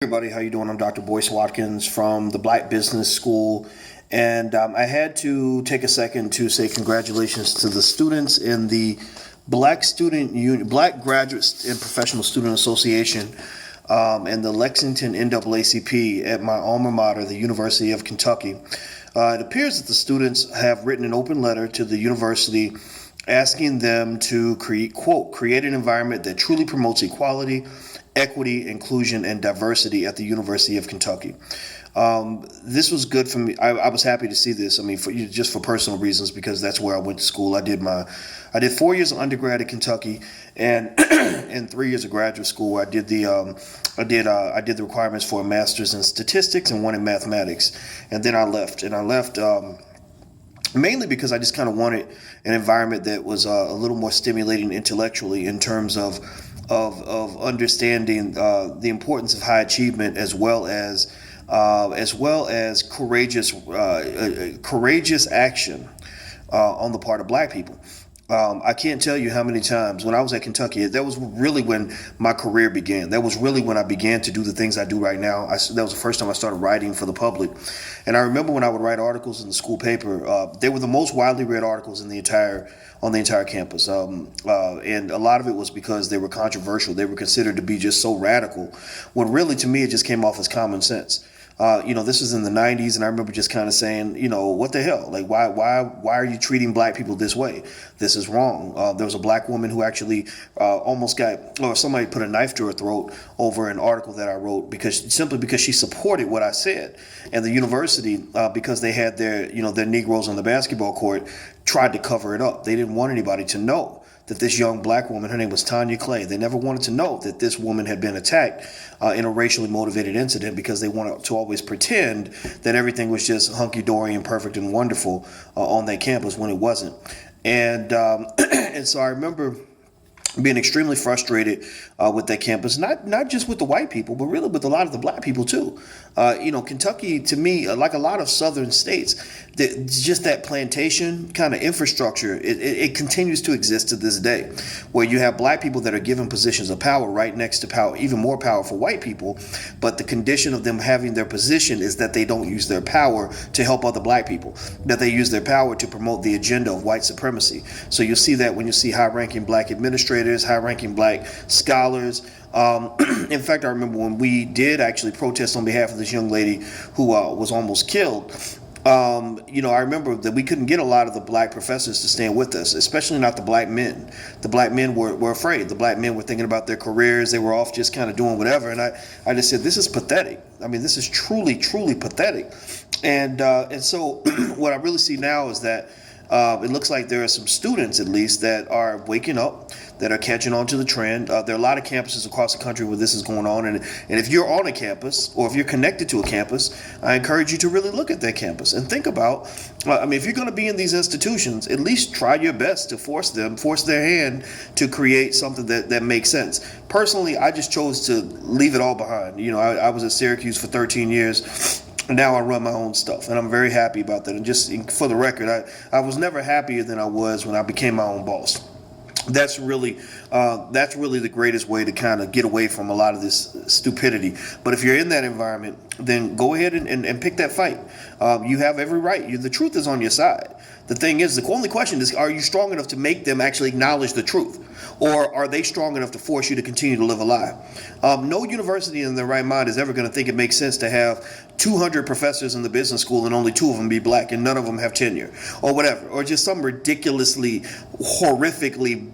Everybody, how you doing? I'm Dr. Boyce Watkins from the Black Business School, and I had to take a second to say congratulations to the students in the Black Graduate and Professional Student Association, and the Lexington NAACP at my alma mater, the University of Kentucky. It appears that the students have written an open letter to the university asking them to create an environment that truly promotes equality, equity, inclusion, and diversity at the University of Kentucky. This was good for me. I was happy to see this. I mean, just for personal reasons, because that's where I went to school. I did 4 years of undergrad at Kentucky, and and 3 years of graduate school. I did the requirements for a master's in statistics and one in mathematics, and then I left. Mainly because I just kind of wanted an environment that was a little more stimulating intellectually in terms of understanding the importance of high achievement, as well as courageous action on the part of Black people. I can't tell you how many times when I was at Kentucky, that was really when my career began. That was really when I began to do the things I do right now. That was the first time I started writing for the public. And I remember when I would write articles in the school paper, they were the most widely read articles on the entire campus. And a lot of it was because they were controversial. They were considered to be just so radical, when really, to me, it just came off as common sense. This was in the 90s, and I remember just kind of saying, what the hell? Like, why are you treating Black people this way? This is wrong. There was a Black woman who actually somebody put a knife to her throat over an article that I wrote because she supported what I said. And the university, because they had their Negroes on the basketball court, tried to cover it up. They didn't want anybody to know that this young Black woman, her name was Tanya Clay, they never wanted to know that this woman had been attacked in a racially motivated incident, because they wanted to always pretend that everything was just hunky-dory and perfect and wonderful on that campus, when it wasn't. And and so I remember being extremely frustrated with that campus, not just with the white people, but really with a lot of the Black people too. Kentucky, to me, like a lot of southern states, just that plantation kind of infrastructure, it continues to exist to this day, where you have Black people that are given positions of power right next to power, even more powerful white people, but the condition of them having their position is that they don't use their power to help other Black people, that they use their power to promote the agenda of white supremacy. So you'll see that when you see high-ranking Black administrators, high-ranking Black scholars. In fact, I remember when we did actually protest on behalf of this young lady who was almost killed. I remember that we couldn't get a lot of the Black professors to stand with us, especially not the Black men. The Black men were afraid. The Black men were thinking about their careers. They were off just kind of doing whatever. And I just said, this is pathetic. I mean, this is truly, truly pathetic. And so what I really see now is that it looks like there are some students, at least, that are waking up, that are catching on to the trend. There are a lot of campuses across the country where this is going on. And if you're on a campus, or if you're connected to a campus, I encourage you to really look at that campus and think about, if you're going to be in these institutions, at least try your best to force their hand to create something that makes sense. Personally, I just chose to leave it all behind. I was at Syracuse for 13 years. Now I run my own stuff, and I'm very happy about that. And just for the record, I was never happier than I was when I became my own boss. That's really the greatest way to kind of get away from a lot of this stupidity. But if you're in that environment, then go ahead and pick that fight. You have every right. The truth is on your side. The thing is, the only question is, are you strong enough to make them actually acknowledge the truth? Or are they strong enough to force you to continue to live a lie? No university in their right mind is ever going to think it makes sense to have 200 professors in the business school and only 2 of them be Black and none of them have tenure, or whatever, or just some ridiculously, horrifically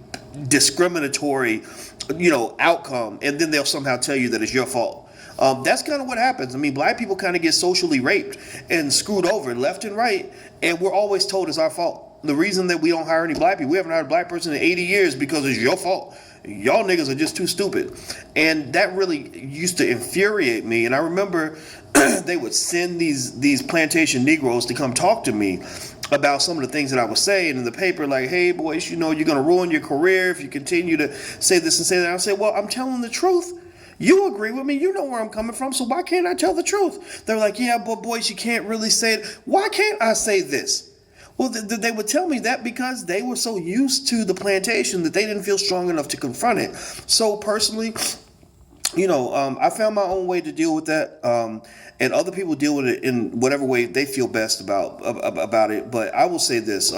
discriminatory, outcome, and then they'll somehow tell you that it's your fault. That's kind of what happens. I mean, Black people kind of get socially raped and screwed over left and right, and we're always told it's our fault. The reason that we don't hire any Black people, we haven't hired a Black person in 80 years, because it's your fault. Y'all niggas are just too stupid. And that really used to infuriate me. And I remember they would send these plantation Negroes to come talk to me about some of the things that I was saying in the paper, like, hey, boys, you're going to ruin your career if you continue to say this and say that. I say, well, I'm telling the truth. You agree with me. You know where I'm coming from. So why can't I tell the truth? They're like, yeah, but boys, you can't really say it. Why can't I say this? Well, they would tell me that because they were so used to the plantation that they didn't feel strong enough to confront it. So personally, I found my own way to deal with that, and other people deal with it in whatever way they feel best about it. But I will say this: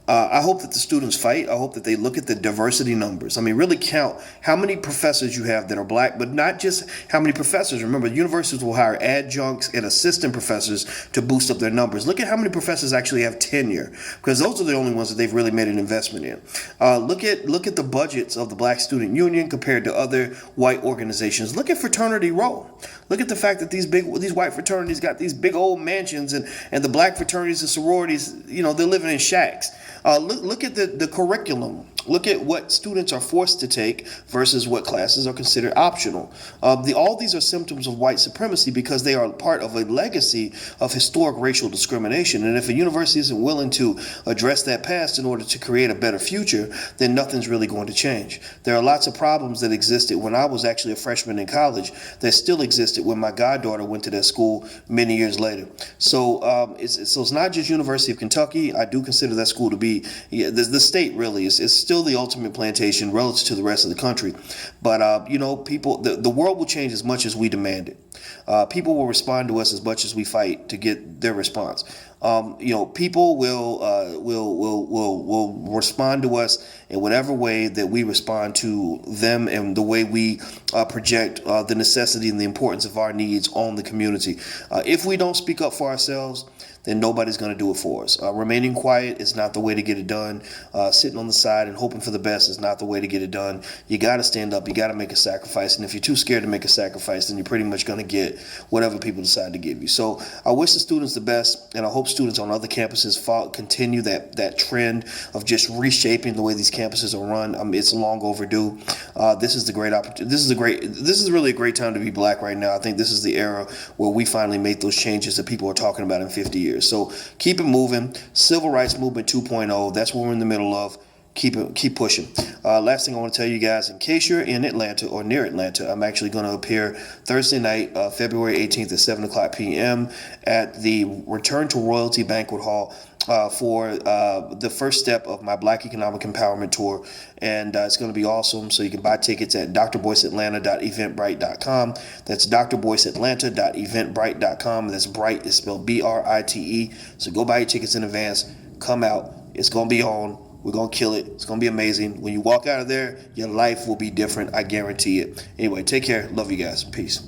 I hope that the students fight. I hope that they look at the diversity numbers. I mean, really count how many professors you have that are black, but not just how many professors. Remember, universities will hire adjuncts and assistant professors to boost up their numbers. Look at how many professors actually have tenure, because those are the only ones that they've really made an investment in. Look at the budgets of the Black Student Union compared to other white organizations. Look at Fraternity Row. Look at the fact that these white fraternities got these big old mansions, and the black fraternities and sororities, they're living in shacks. Look at the curriculum. Look at what students are forced to take versus what classes are considered optional. All these are symptoms of white supremacy because they are part of a legacy of historic racial discrimination. And if a university isn't willing to address that past in order to create a better future, then nothing's really going to change. There are lots of problems that existed when I was actually a freshman in college that still existed when my goddaughter went to that school many years later. So it's not just University of Kentucky. I do consider that school to be the state really is still the ultimate plantation relative to the rest of the country. But people, the world will change as much as we demand it. People will respond to us as much as we fight to get their response. People will respond to us in whatever way that we respond to them, and the way we project the necessity and the importance of our needs on the community. If we don't speak up for ourselves, then nobody's going to do it for us. Remaining quiet is not the way to get it done. Sitting on the side and hoping for the best is not the way to get it done. You got to stand up. You got to make a sacrifice. And if you're too scared to make a sacrifice, then you're pretty much going to get whatever people decide to give you. So I wish the students the best, and I hope students on other campuses continue that trend of just reshaping the way these campuses are run. It's long overdue. This is the great opportunity. This is really a great time to be black right now. I think this is the era where we finally make those changes that people are talking about in 50 years. So keep it moving. Civil rights movement 2.0. That's what we're in the middle of. Keep pushing. Last thing I want to tell you guys, in case you're in Atlanta or near Atlanta, I'm actually going to appear Thursday night, February 18th at 7 o'clock p.m. at the Return to Royalty Banquet Hall for the first step of my Black Economic Empowerment Tour. And it's going to be awesome. So you can buy tickets at drboyceatlanta.eventbrite.com. That's drboyceatlanta.eventbrite.com. That's Bright is spelled Brite. So go buy your tickets in advance. Come out. It's going to be on. We're going to kill it. It's going to be amazing. When you walk out of there, your life will be different. I guarantee it. Anyway, take care. Love you guys. Peace.